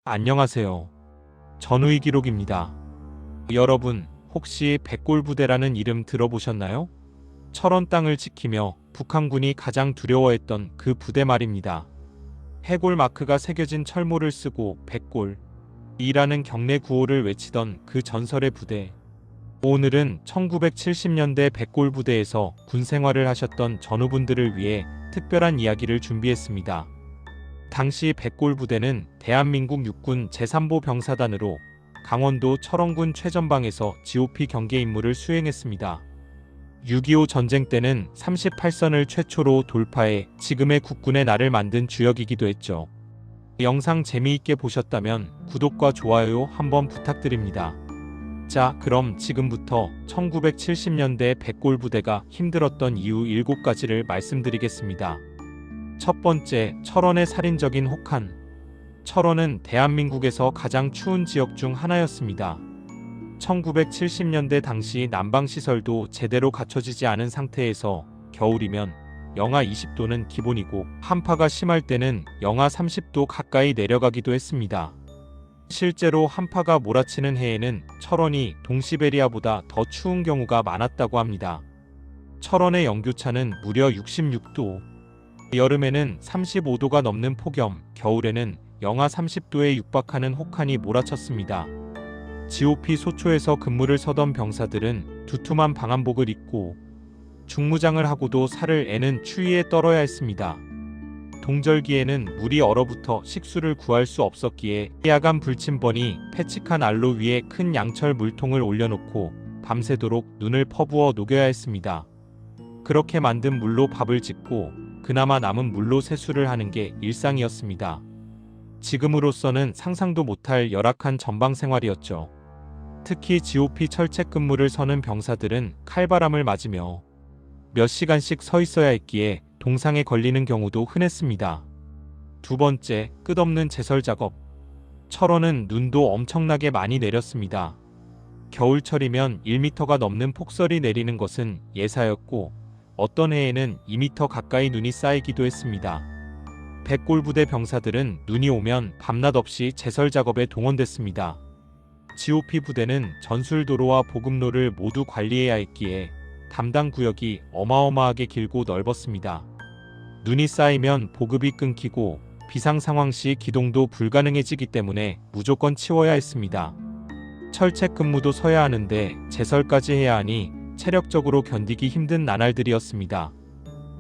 안녕하세요. 전우희 기록입니다. 여러분, 혹시 백골부대라는 이름 들어보셨나요? 철원 땅을 지키며 북한군이 가장 두려워했던 그 부대 말입니다. 해골 마크가 새겨진 철모를 쓰고 백골이라는 경례 구호를 외치던 그 전설의 부대. 오늘은 1970년대 백골부대에서 군 생활을 하셨던 전우분들을 위해 특별한 이야기를 준비했습니다. 당시 백골부대는 대한민국 육군 제3보 병사단으로 강원도 철원군 최전방에서 GOP 경계 임무를 수행했습니다. 6.25 전쟁 때는 38선을 최초로 돌파해 지금의 국군의 날을 만든 주역이기도 했죠. 영상 재미있게 보셨다면 구독과 좋아요 한번 부탁드립니다. 자, 그럼 지금부터 1970년대 백골부대가 힘들었던 이유 7가지를 말씀드리겠습니다. 첫 번째, 철원의 살인적인 혹한. 철원은 대한민국에서 가장 추운 지역 중 하나였습니다. 1970년대 당시 난방시설도 제대로 갖춰지지 않은 상태에서 겨울이면 영하 20도는 기본이고 한파가 심할 때는 영하 30도 가까이 내려가기도 했습니다. 실제로 한파가 몰아치는 해에는 철원이 동시베리아보다 더 추운 경우가 많았다고 합니다. 철원의 영교차는 무려 66도. 여름에는 35도가 넘는 폭염, 겨울에는 영하 30도에 육박하는 혹한이 몰아쳤습니다. GOP 소초에서 근무를 서던 병사들은 두툼한 방한복을 입고 중무장을 하고도 살을 애는 추위에 떨어야 했습니다. 동절기에는 물이 얼어붙어 식수를 구할 수 없었기에 야간 불침번이 패칙한 난로 위에 큰 양철 물통을 올려놓고 밤새도록 눈을 퍼부어 녹여야 했습니다. 그렇게 만든 물로 밥을 짓고 그나마 남은 물로 세수를 하는 게 일상이었습니다. 지금으로서는 상상도 못할 열악한 전방 생활이었죠. 특히 GOP 철책 근무를 서는 병사들은 칼바람을 맞으며 몇 시간씩 서 있어야 했기에 동상에 걸리는 경우도 흔했습니다. 두 번째, 끝없는 제설 작업. 철원은 눈도 엄청나게 많이 내렸습니다. 겨울철이면 1m가 넘는 폭설이 내리는 것은 예사였고 어떤 해에는 2m 가까이 눈이 쌓이기도 했습니다. 백골부대 병사들은 눈이 오면 밤낮 없이 제설 작업에 동원됐습니다. GOP 부대는 전술도로와 보급로를 모두 관리해야 했기에 담당 구역이 어마어마하게 길고 넓었습니다. 눈이 쌓이면 보급이 끊기고 비상 상황 시 기동도 불가능해지기 때문에 무조건 치워야 했습니다. 철책 근무도 서야 하는데 제설까지 해야 하니 체력적으로 견디기 힘든 나날들이었습니다.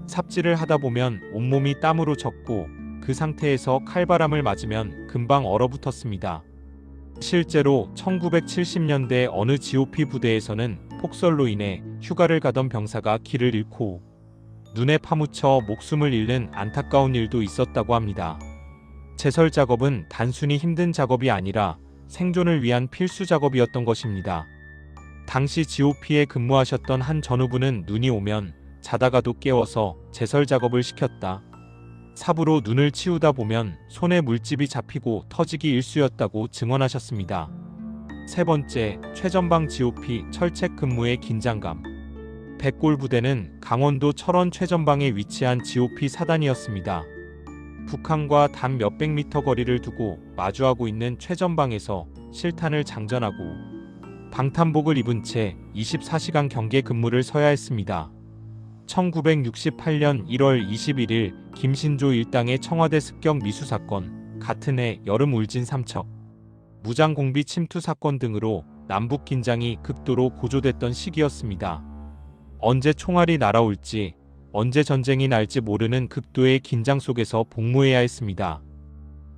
삽질을 하다 보면 온몸이 땀으로 젖고 그 상태에서 칼바람을 맞으면 금방 얼어붙었습니다. 실제로 1970년대 어느 GOP 부대에서는 폭설로 인해 휴가를 가던 병사가 길을 잃고 눈에 파묻혀 목숨을 잃는 안타까운 일도 있었다고 합니다. 제설 작업은 단순히 힘든 작업이 아니라 생존을 위한 필수 작업이었던 것입니다. 당시 GOP에 근무하셨던 한 전우분은 눈이 오면 자다가도 깨워서 제설 작업을 시켰다. 삽으로 눈을 치우다 보면 손에 물집이 잡히고 터지기 일쑤였다고 증언하셨습니다. 세 번째, 최전방 GOP 철책 근무의 긴장감. 백골부대는 강원도 철원 최전방에 위치한 GOP 사단이었습니다. 북한과 단 몇백 미터 거리를 두고 마주하고 있는 최전방에서 실탄을 장전하고 방탄복을 입은 채 24시간 경계 근무를 서야 했습니다. 1968년 1월 21일 김신조 일당의 청와대 습격 미수 사건, 같은 해 여름 울진 삼척, 무장공비 침투 사건 등으로 남북 긴장이 극도로 고조됐던 시기였습니다. 언제 총알이 날아올지, 언제 전쟁이 날지 모르는 극도의 긴장 속에서 복무해야 했습니다.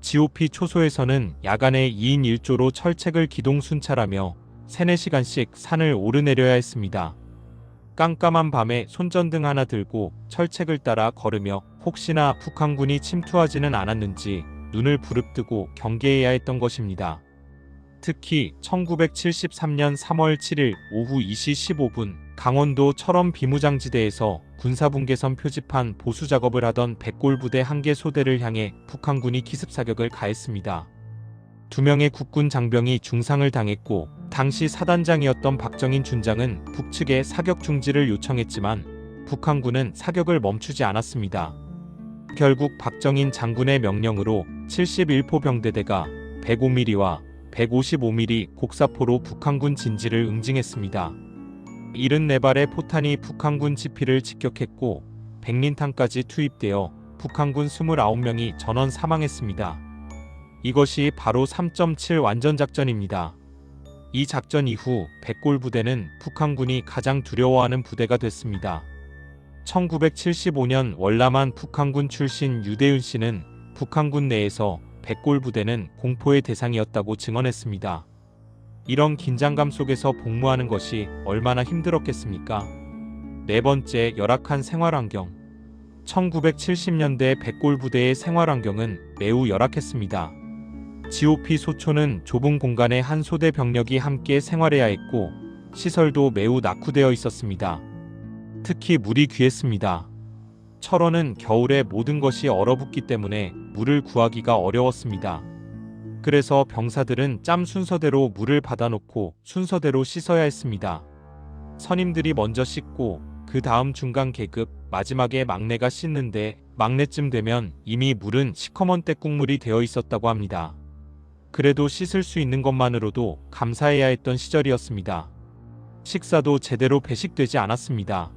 GOP 초소에서는 야간에 2인 1조로 철책을 기동 순찰하며 3-4시간씩 산을 오르내려야 했습니다. 깜깜한 밤에 손전등 하나 들고 철책을 따라 걸으며 혹시나 북한군이 침투하지는 않았는지 눈을 부릅뜨고 경계해야 했던 것입니다. 특히 1973년 3월 7일 오후 2시 15분 강원도 철원 비무장지대에서 군사분계선 표지판 보수 작업을 하던 백골부대 한 개 소대를 향해 북한군이 기습사격을 가했습니다. 2명의 국군 장병이 중상을 당했고 당시 사단장이었던 박정인 준장은 북측에 사격 중지를 요청했지만 북한군은 사격을 멈추지 않았습니다. 결국 박정인 장군의 명령으로 71포 병대대가 105mm와 155mm 곡사포로 북한군 진지를 응징했습니다. 74발의 포탄이 북한군 지피를 직격했고 백린탄까지 투입되어 북한군 29명이 전원 사망했습니다. 이것이 바로 3.7 완전작전입니다. 이 작전 이후 백골 부대는 북한군이 가장 두려워하는 부대가 됐습니다. 1975년 월남한 북한군 출신 유대윤 씨는 북한군 내에서 백골 부대는 공포의 대상이었다고 증언했습니다. 이런 긴장감 속에서 복무하는 것이 얼마나 힘들었겠습니까? 네 번째, 열악한 생활환경. 1970년대 백골 부대의 생활환경은 매우 열악했습니다. GOP 소초는 좁은 공간에 한 소대 병력이 함께 생활해야 했고 시설도 매우 낙후되어 있었습니다. 특히 물이 귀했습니다. 철원은 겨울에 모든 것이 얼어붙기 때문에 물을 구하기가 어려웠습니다. 그래서 병사들은 짬 순서대로 물을 받아놓고 순서대로 씻어야 했습니다. 선임들이 먼저 씻고 그 다음 중간 계급, 마지막에 막내가 씻는데 막내쯤 되면 이미 물은 시커먼 때국물이 되어 있었다고 합니다. 그래도 씻을 수 있는 것만으로도 감사해야 했던 시절이었습니다. 식사도 제대로 배식되지 않았습니다.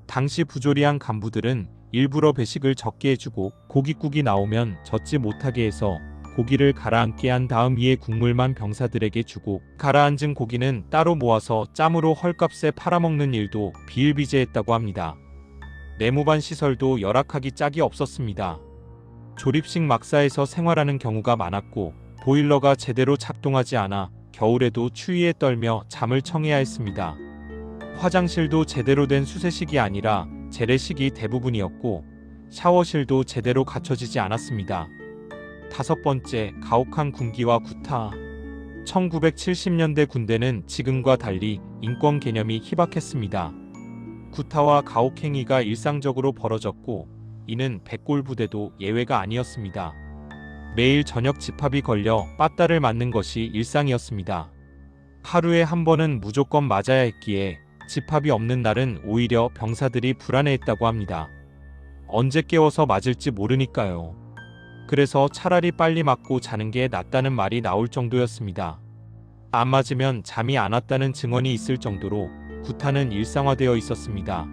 당시 부조리한 간부들은 일부러 배식을 적게 해주고 고깃국이 나오면 젓지 못하게 해서 고기를 가라앉게 한 다음 위에 국물만 병사들에게 주고 가라앉은 고기는 따로 모아서 짬으로 헐값에 팔아먹는 일도 비일비재했다고 합니다. 내무반 시설도 열악하기 짝이 없었습니다. 조립식 막사에서 생활하는 경우가 많았고 보일러가 제대로 작동하지 않아 겨울에도 추위에 떨며 잠을 청해야 했습니다. 화장실도 제대로 된 수세식이 아니라 재래식이 대부분이었고 샤워실도 제대로 갖춰지지 않았습니다. 다섯 번째, 가혹한 군기와 구타. 1970년대 군대는 지금과 달리 인권 개념이 희박했습니다. 구타와 가혹행위가 일상적으로 벌어졌고 이는 백골 부대도 예외가 아니었습니다. 매일 저녁 집합이 걸려 빠따를 맞는 것이 일상이었습니다. 하루에 한 번은 무조건 맞아야 했기에 집합이 없는 날은 오히려 병사들이 불안해했다고 합니다. 언제 깨워서 맞을지 모르니까요. 그래서 차라리 빨리 맞고 자는 게 낫다는 말이 나올 정도였습니다. 안 맞으면 잠이 안 왔다는 증언이 있을 정도로 구타는 일상화되어 있었습니다.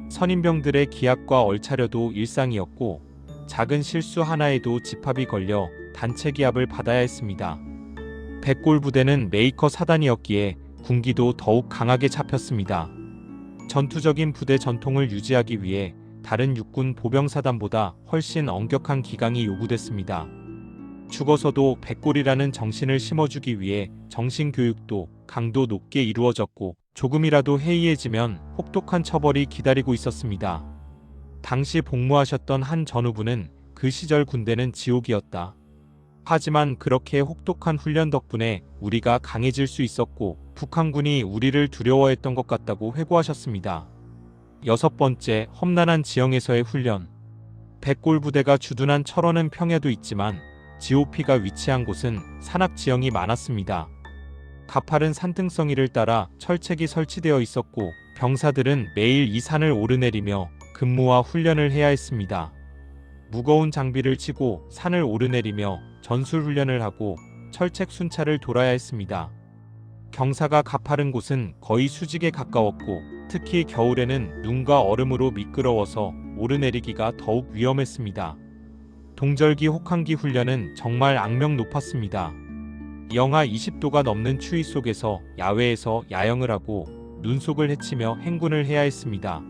선임병들의 기합과 얼차려도 일상이었고 작은 실수 하나에도 집합이 걸려 단체 기합을 받아야 했습니다. 백골 부대는 메이커 사단이었기에 군기도 더욱 강하게 잡혔습니다. 전투적인 부대 전통을 유지하기 위해 다른 육군 보병사단보다 훨씬 엄격한 기강이 요구됐습니다. 죽어서도 백골이라는 정신을 심어주기 위해 정신교육도 강도 높게 이루어졌고 조금이라도 해이해지면 혹독한 처벌이 기다리고 있었습니다. 당시 복무하셨던 한 전우부는 그 시절 군대는 지옥이었다. 하지만 그렇게 혹독한 훈련 덕분에 우리가 강해질 수 있었고 북한군이 우리를 두려워했던 것 같다고 회고하셨습니다. 여섯 번째, 험난한 지형에서의 훈련. 백골 부대가 주둔한 철원은 평야도 있지만 GOP가 위치한 곳은 산악 지형이 많았습니다. 가파른 산등성이를 따라 철책이 설치되어 있었고 병사들은 매일 이 산을 오르내리며 근무와 훈련을 해야 했습니다. 무거운 장비를 치고 산을 오르내리며 전술훈련을 하고 철책 순찰을 돌아야 했습니다. 경사가 가파른 곳은 거의 수직에 가까웠고 특히 겨울에는 눈과 얼음으로 미끄러워서 오르내리기가 더욱 위험했습니다. 동절기 혹한기 훈련은 정말 악명 높았습니다. 영하 20도가 넘는 추위 속에서 야외에서 야영을 하고 눈속을 헤치며 행군을 해야 했습니다.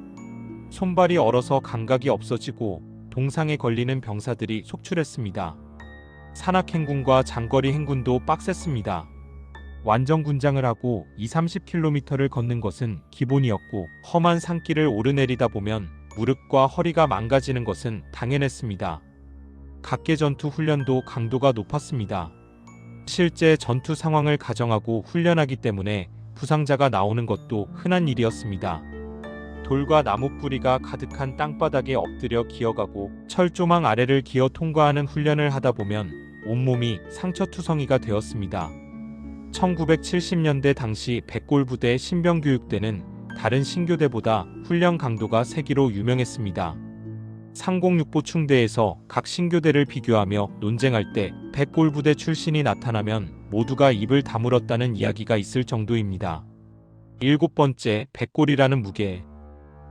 손발이 얼어서 감각이 없어지고 동상에 걸리는 병사들이 속출했습니다. 산악 행군과 장거리 행군도 빡셌습니다. 완전 군장을 하고 20-30km를 걷는 것은 기본이었고 험한 산길을 오르내리다 보면 무릎과 허리가 망가지는 것은 당연했습니다. 각계 전투 훈련도 강도가 높았습니다. 실제 전투 상황을 가정하고 훈련하기 때문에 부상자가 나오는 것도 흔한 일이었습니다. 돌과 나무 뿌리가 가득한 땅바닥에 엎드려 기어가고 철조망 아래를 기어 통과하는 훈련을 하다 보면 온몸이 상처투성이가 되었습니다. 1970년대 당시 백골부대 신병교육대는 다른 신교대보다 훈련 강도가 세기로 유명했습니다. 상공육보 충대에서 각 신교대를 비교하며 논쟁할 때 백골 부대 출신이 나타나면 모두가 입을 다물었다는 이야기가 있을 정도입니다. 7번째, 백골이라는 무게.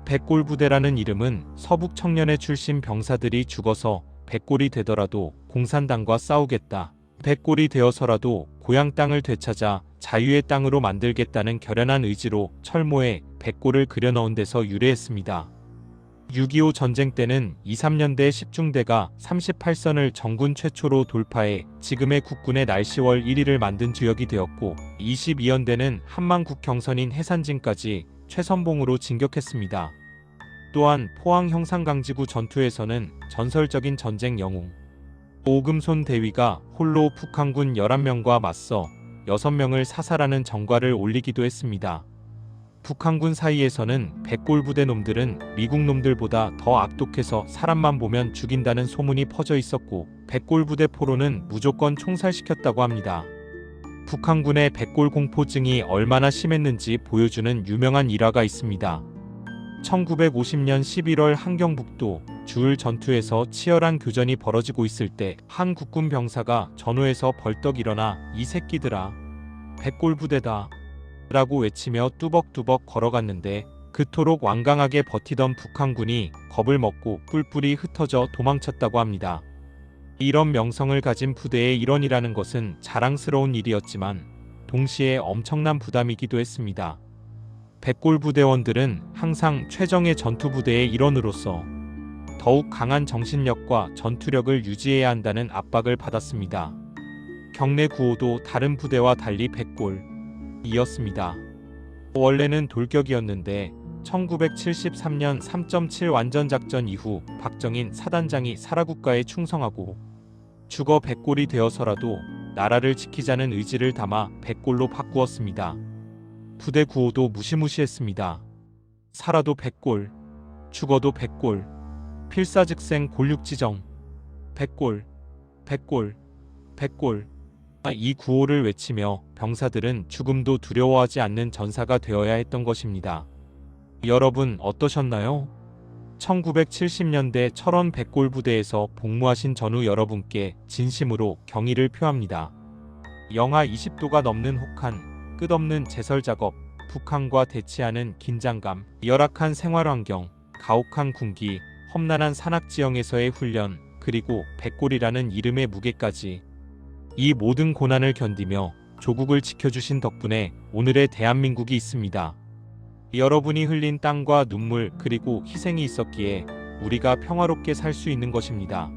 백골 부대라는 이름은 서북 청년회 출신 병사들이 죽어서 백골이 되더라도 공산당과 싸우겠다, 백골이 되어서라도 고향 땅을 되찾아 자유의 땅으로 만들겠다는 결연한 의지로 철모에 백골을 그려넣은 데서 유래했습니다. 6.25 전쟁 때는 2, 3년대 10중대가 38선을 정군 최초로 돌파해 지금의 국군의 날씨월 1위를 만든 주역이 되었고, 22연대는 한만국 경선인 해산진까지 최선봉으로 진격했습니다. 또한 포항 형산강지구 전투에서는 전설적인 전쟁 영웅 오금손 대위가 홀로 북한군 11명과 맞서 6명을 사살하는 전과를 올리기도 했습니다. 북한군 사이에서는 백골 부대 놈들은 미국 놈들보다 더 악독해서 사람만 보면 죽인다는 소문이 퍼져 있었고, 백골 부대 포로는 무조건 총살시켰다고 합니다. 북한군의 백골 공포증이 얼마나 심했는지 보여주는 유명한 일화가 있습니다. 1950년 11월 한경북도 주을 전투에서 치열한 교전이 벌어지고 있을 때 한 국군 병사가 전호에서 벌떡 일어나 "이 새끼들아, 백골 부대다" 라고 외치며 뚜벅뚜벅 걸어갔는데, 그토록 완강하게 버티던 북한군이 겁을 먹고 뿔뿔이 흩어져 도망쳤다고 합니다. 이런 명성을 가진 부대의 일원이라는 것은 자랑스러운 일이었지만 동시에 엄청난 부담이기도 했습니다. 백골 부대원들은 항상 최정예 전투부대의 일원으로서 더욱 강한 정신력과 전투력을 유지해야 한다는 압박을 받았습니다. 경내 구호도 다른 부대와 달리 백골이었습니다. 원래는 돌격이었는데 1973년 3.7 완전작전 이후 박정인 사단장이 사라국가에 충성하고 죽어 백골이 되어서라도 나라를 지키자는 의지를 담아 백골로 바꾸었습니다. 부대 구호도 무시무시했습니다. 살아도 백골, 죽어도 백골, 필사즉생 골육지정, 백골, 백골, 백골. 이 구호를 외치며 병사들은 죽음도 두려워하지 않는 전사가 되어야 했던 것입니다. 여러분 어떠셨나요? 1970년대 철원 백골 부대에서 복무하신 전후 여러분께 진심으로 경의를 표합니다. 영하 20도가 넘는 혹한, 끝없는 제설 작업, 북한과 대치하는 긴장감, 열악한 생활환경, 가혹한 군기, 험난한 산악지형에서의 훈련, 그리고 백골이라는 이름의 무게까지, 이 모든 고난을 견디며 조국을 지켜주신 덕분에 오늘의 대한민국이 있습니다. 여러분이 흘린 땀과 눈물 그리고 희생이 있었기에 우리가 평화롭게 살 수 있는 것입니다.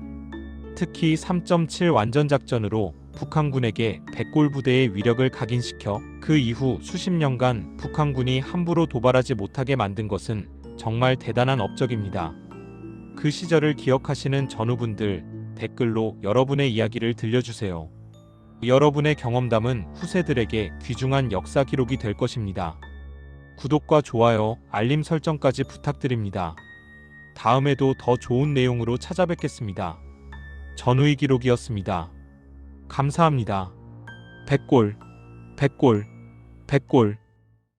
특히 3.7 완전작전으로 북한군에게 백골 부대의 위력을 각인시켜 그 이후 수십 년간 북한군이 함부로 도발하지 못하게 만든 것은 정말 대단한 업적입니다. 그 시절을 기억하시는 전우분들, 댓글로 여러분의 이야기를 들려주세요. 여러분의 경험담은 후세들에게 귀중한 역사 기록이 될 것입니다. 구독과 좋아요, 알림 설정까지 부탁드립니다. 다음에도 더 좋은 내용으로 찾아뵙겠습니다. 전우의 기록이었습니다. 감사합니다. 백골, 백골, 백골.